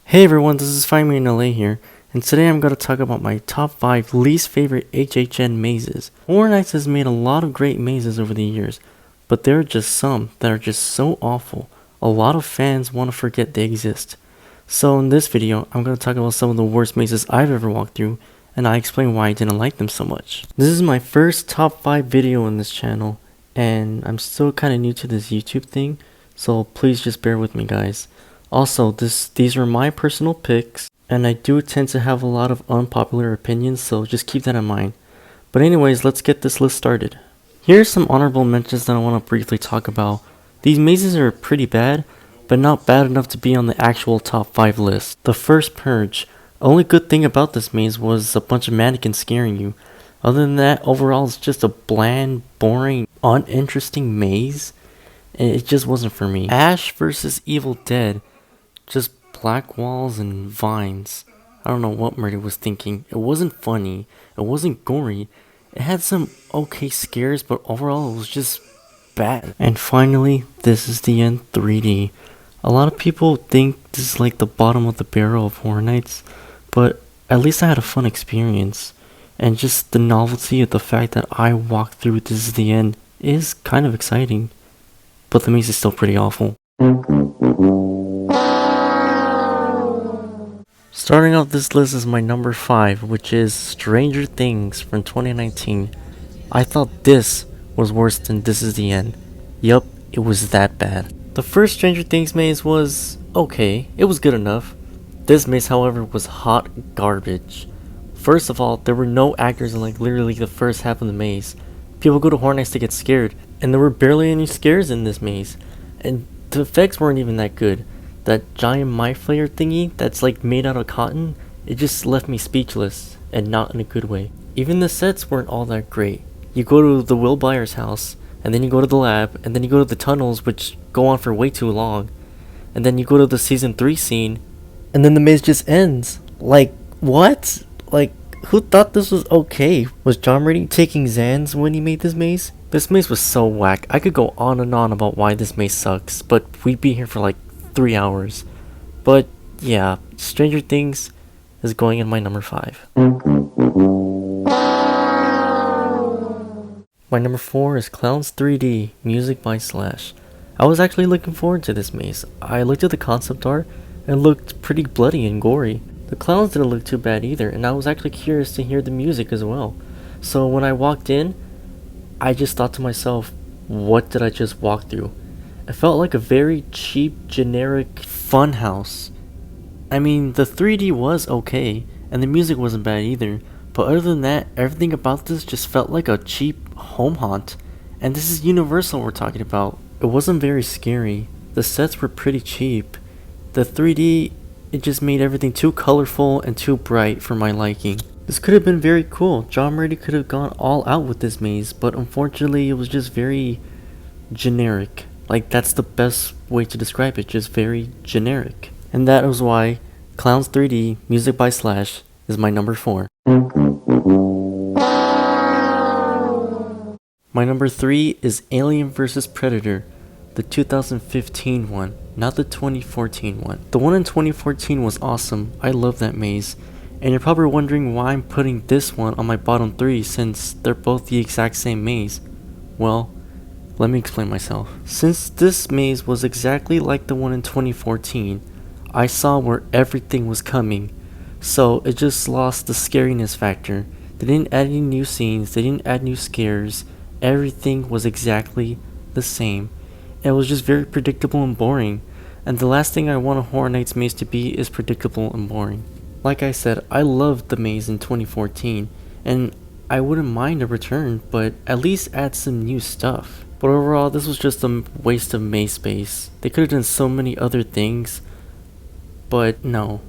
Hey everyone, this is Find Me in LA here, and today I'm going to talk about my top 5 least favorite HHN mazes. Horror Nights has made a lot of great mazes over the years, but there are just some that are just so awful, a lot of fans want to forget they exist. So in this video, I'm going to talk about some of the worst mazes I've ever walked through, and I explain why I didn't like them so much. This is my first top 5 video on this channel, and I'm still kind of new to this YouTube thing, so please just bear with me guys. Also, these are my personal picks, and I do tend to have a lot of unpopular opinions, so just keep that in mind. But anyways, let's get this list started. Here's some honorable mentions that I want to briefly talk about. These mazes are pretty bad, but not bad enough to be on the actual top 5 list. The first Purge. Only good thing about this maze was a bunch of mannequins scaring you. Other than that, overall it's just a bland, boring, uninteresting maze. It just wasn't for me. Ash vs Evil Dead. Just black walls and vines. I don't know what Murdy was thinking. It wasn't funny. It wasn't gory. It had some okay scares, but overall it was just bad. And finally, This Is the End 3D. A lot of people think this is like the bottom of the barrel of Horror Nights, but at least I had a fun experience. And just the novelty of the fact that I walked through This Is the End is kind of exciting. But the maze is still pretty awful. Starting off this list is my number 5, which is Stranger Things from 2019. I thought this was worse than This Is the End. Yup, it was that bad. The first Stranger Things maze was okay, it was good enough. This maze, however, was hot garbage. First of all, there were no actors in like literally the first half of the maze. People go to Horror Nights to get scared, and there were barely any scares in this maze. And the effects weren't even that good. That giant MyFlayer thingy that's like made out of cotton, it just left me speechless, and not in a good way. Even the sets weren't all that great. You go to the Will Byers house, and then you go to the lab, and then you go to the tunnels, which go on for way too long. And then you go to the season 3 scene, and then the maze just ends. Like, what? Like, who thought this was okay? Was John Brady taking Xans when he made this maze? This maze was so whack. I could go on and on about why this maze sucks, but we'd be here for like 3 hours. But yeah, Stranger Things is going in my number 5. My number 4 is Clowns 3D, music by Slash. I was actually looking forward to this maze. I looked at the concept art and it looked pretty bloody and gory. The clowns didn't look too bad either, and I was actually curious to hear the music as well. So when I walked in, I just thought to myself, what did I just walk through? It felt like a very cheap, generic funhouse. I mean, the 3D was okay, and the music wasn't bad either, but other than that, everything about this just felt like a cheap home haunt. And this is Universal we're talking about. It wasn't very scary. The sets were pretty cheap. The 3D, it just made everything too colorful and too bright for my liking. This could have been very cool. John Murdy could have gone all out with this maze, but unfortunately it was just very generic. Like, that's the best way to describe it, just very generic. And that is why Clowns 3D, music by Slash, is my number 4. My number 3 is Alien vs Predator, the 2015 one, not the 2014 one. The one in 2014 was awesome. I love that maze. And you're probably wondering why I'm putting this one on my bottom 3 since they're both the exact same maze. Well, let me explain myself. Since this maze was exactly like the one in 2014, I saw where everything was coming, so it just lost the scariness factor. They didn't add any new scenes, they didn't add new scares, everything was exactly the same. It was just very predictable and boring, and the last thing I want a Horror Nights maze to be is predictable and boring. Like I said, I loved the maze in 2014, and I wouldn't mind a return, but at least add some new stuff. But overall, this was just a waste of maze space. They could have done so many other things, but no,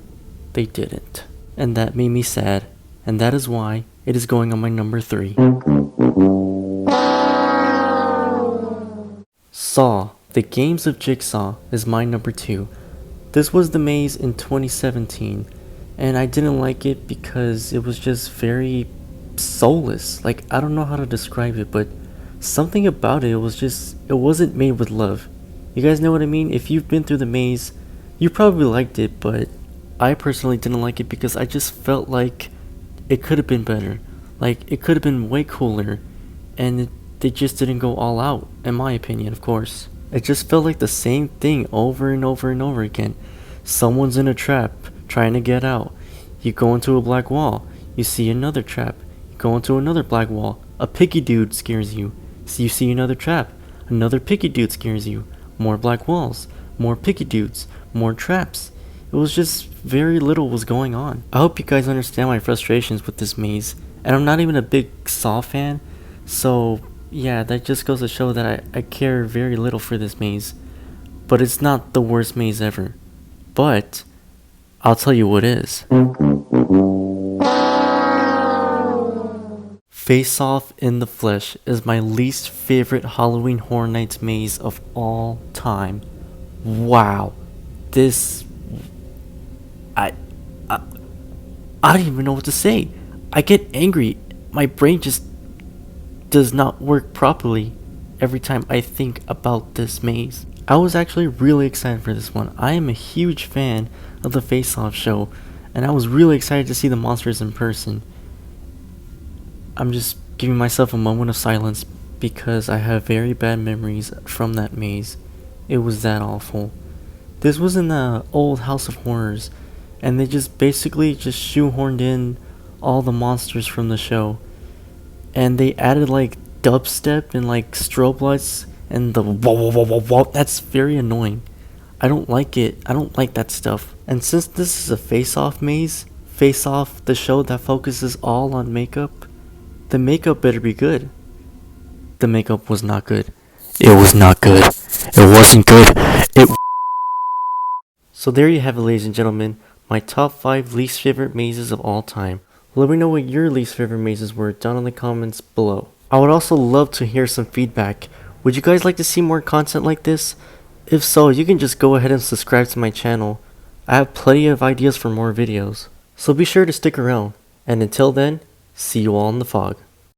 they didn't. And that made me sad, and that is why it is going on my number 3. Saw, The Games of Jigsaw is my number 2. This was the maze in 2017, and I didn't like it because it was just very soulless. Like, I don't know how to describe it, but something about it was just, it wasn't made with love. You guys know what I mean? If you've been through the maze, you probably liked it, but I personally didn't like it because I just felt like it could have been better. Like, it could have been way cooler, and they just didn't go all out, in my opinion, of course. It just felt like the same thing over and over and over again. Someone's in a trap, trying to get out. You go into a black wall, you see another trap. You go into another black wall, a picky dude scares you. So you see another trap, another picky dude scares you. More black walls, more picky dudes, more traps. It was just very little was going on. I hope you guys understand my frustrations with this maze. And I'm not even a big Saw fan, so yeah, that just goes to show that I care very little for this maze. But it's not the worst maze ever. But I'll tell you what is. Face Off in the Flesh is my least favorite Halloween Horror Nights maze of all time. Wow. This... I don't even know what to say. I get angry. My brain just does not work properly every time I think about this maze. I was actually really excited for this one. I am a huge fan of the Face Off show, and I was really excited to see the monsters in person. I'm just giving myself a moment of silence because I have very bad memories from that maze. It was that awful. This was in the old House of Horrors, and they just basically just shoehorned in all the monsters from the show. And they added like dubstep and like strobe lights and the whoa whoa whoa whoa whoa. That's very annoying. I don't like it. I don't like that stuff. And since this is a face-off maze, Face Off, the show that focuses all on makeup, the makeup better be good. The makeup was not good. It was not good. It wasn't good. So there you have it, ladies and gentlemen. My top 5 least favorite mazes of all time. Let me know what your least favorite mazes were down in the comments below. I would also love to hear some feedback. Would you guys like to see more content like this? If so, you can just go ahead and subscribe to my channel. I have plenty of ideas for more videos. So be sure to stick around. And until then, see you all in the fog.